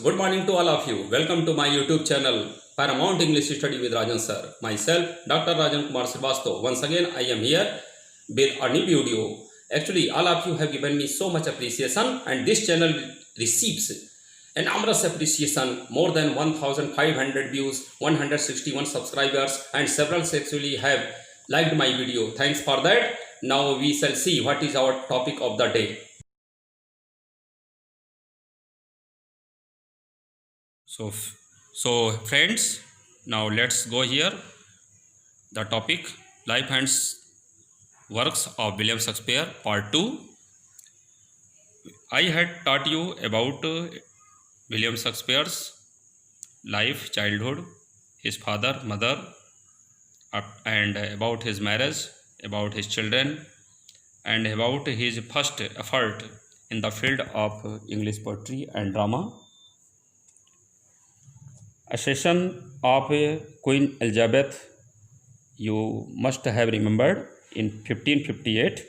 Good morning to all of you. Welcome to my YouTube channel Paramount English Study with Rajan Sir. Myself, Dr. Rajan Kumar Srivastav. Once again, I am here with a new video. Actually, all of you have given me so much appreciation, and this channel receives enormous appreciation. More than 1,500 views, 161 subscribers, and several actually have liked my video. Thanks for that. Now we shall see what is our topic of the day. So friends, now let's go here. The topic: Life and Works of William Shakespeare, Part 2. I had taught you about William Shakespeare's life, childhood, his father, mother, and about his marriage, about his children, and about his first effort in the field of English poetry and drama. Accession of Queen Elizabeth, you must have remembered, in 1558,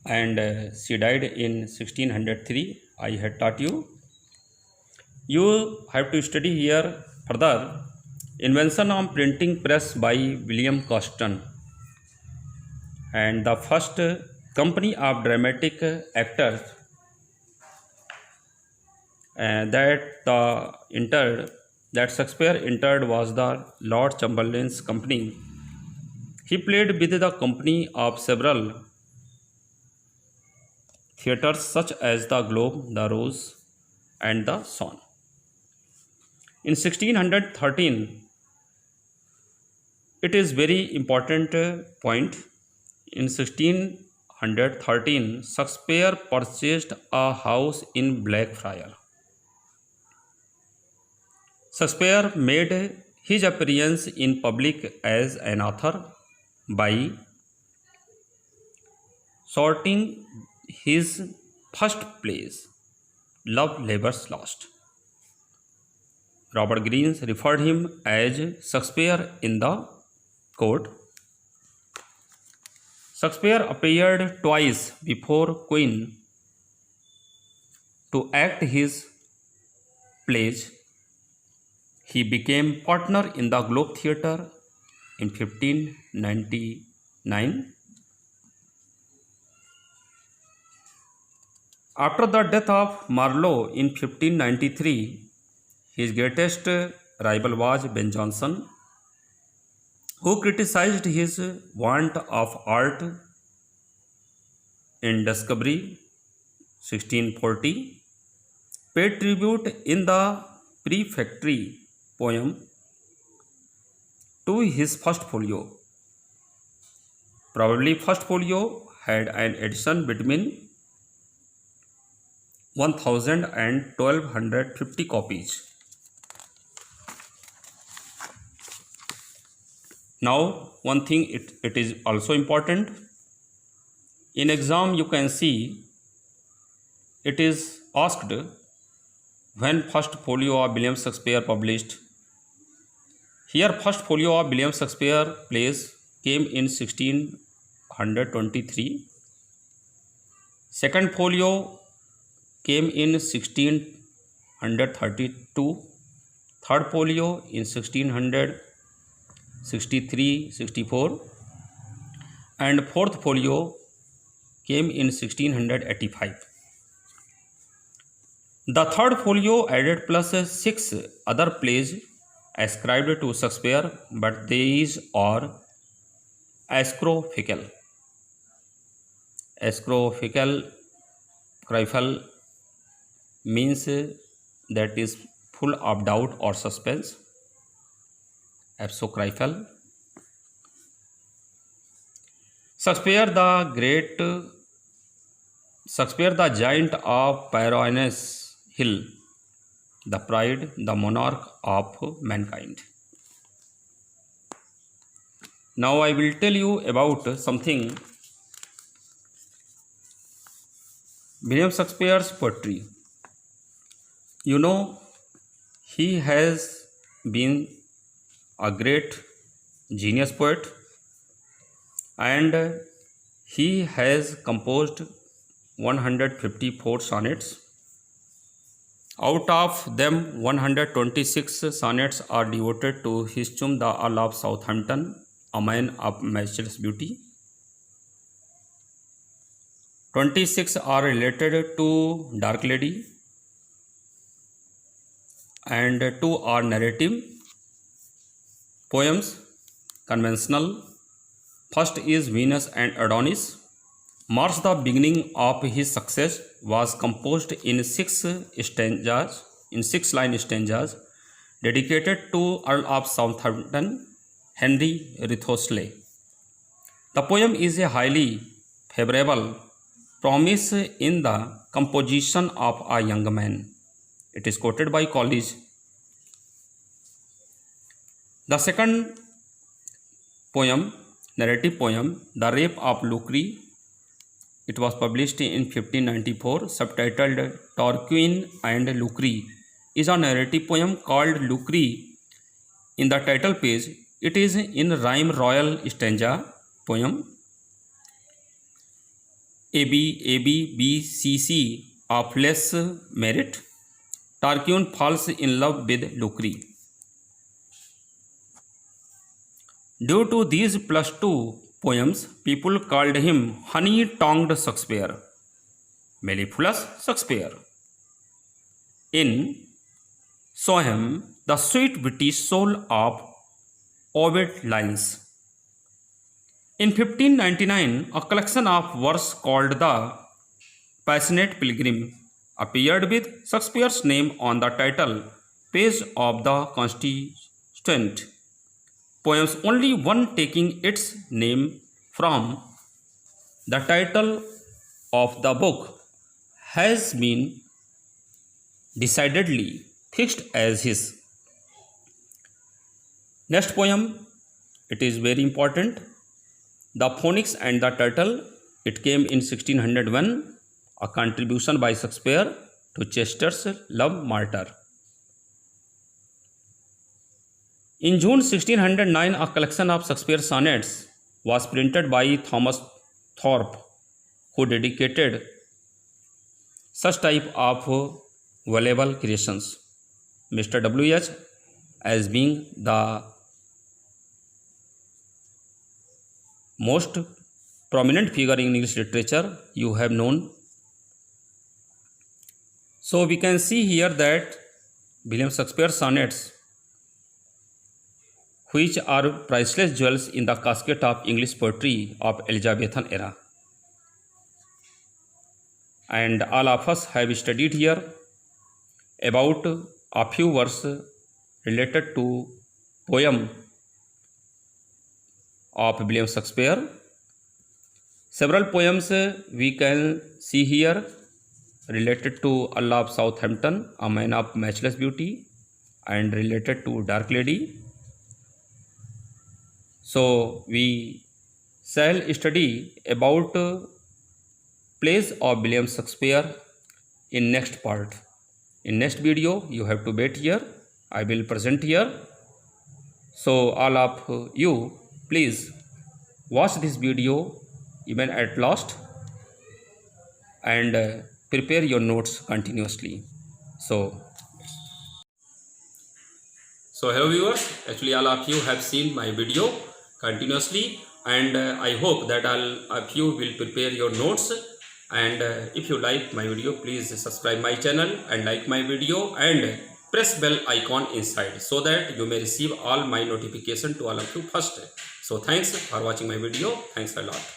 and she died in 1603. I had taught you. You have to study here further. Invention of printing press by William Caxton, and the first company of dramatic actors that Shakespeare entered was the Lord Chamberlain's company. He played with the company of several theatres such as the Globe, the Rose, and the Swan. In 1613, it is very important point. In 1613, Shakespeare purchased a house in Blackfriars. Shakespeare made his appearance in public as an author by sorting his first plays, Love Labours Lost. Robert Greene referred him as Shakespeare in the court. Shakespeare appeared twice before Queen to act his plays. He became partner in the Globe Theatre in 1599. After the death of Marlowe in 1593, his greatest rival was Ben Jonson, who criticized his want of art in Discovery 1640, paid tribute in the prefatory poem to his first folio. Probably first folio had an edition between 1000 and 1250 copies. Now, one thing it is also important. In exam, you can see it is asked when first folio of William Shakespeare published. Here, first folio of William Shakespeare plays came in 1623. Second folio came in 1632. Third folio in 1663-64, and fourth folio came in 1685. The third folio added plus 6 other plays ascribed to Shakespeare, but these are ascrophicial. Ascrophicial means that is full of doubt or suspense. Apocryphal. Shakespeare the giant of Pyranees Hill, the pride, the monarch of mankind. Now I will tell you about something. William Shakespeare's poetry. You know, he has been a great genius poet, and he has composed 154 sonnets Out of them, 126 sonnets are devoted to Hischum, the Earl of Southampton, a man of matchless beauty. 26 are related to Dark Lady, and 2 are narrative poems, conventional. First is Venus and Adonis. Mars, the beginning of his success, was composed in 6 stanzas, in 6-line stanzas, dedicated to Earl of Southampton, Henry Wriothesley. The poem is a highly favorable promise in the composition of a young man. It is quoted by Coleridge. The second poem, narrative poem, The Rape of Lucre, it was published in 1594, subtitled Tarquin and Lucre, is a narrative poem called Lucre. In the title page, it is in rhyme royal stanza poem. ABBCC of less merit. Tarquin falls in love with Lucre. Due to these +2 poems, people called him honey-tongued Shakespeare, mellifluous Shakespeare. In Show Him the Sweet Witty Soul of Ovid Lines. In 1599, a collection of verse called The Passionate Pilgrim appeared with Shakespeare's name on the title page of the Constituent. Poems, only one taking its name from the title of the book, has been decidedly fixed as his. Next poem, it is very important. The Phoenix and the Turtle. It came in 1601, a contribution by Shakespeare to Chester's Love Martyr. In June 1609, a collection of Shakespeare's sonnets was printed by Thomas Thorpe, who dedicated such type of valuable creations. Mr. W.H. as being the most prominent figure in English literature you have known. So we can see here that William Shakespeare's sonnets, which are priceless jewels in the casket of English poetry of Elizabethan era. And all of us have studied here about a few verses related to poem of William Shakespeare. Several poems we can see here related to Earl of Southampton, a man of matchless beauty, and related to Dark Lady. So we shall study about plays of William Shakespeare in next part. In next video you have to wait here. I will present here. So all of you please watch this video even at last and prepare your notes continuously. So hello viewers, actually all of you have seen my video continuously, and I hope that all of you will prepare your notes. And if you like my video, please subscribe my channel and like my video and press bell icon inside, so that you may receive all my notification to all of you first. So thanks for watching my video. Thanks a lot.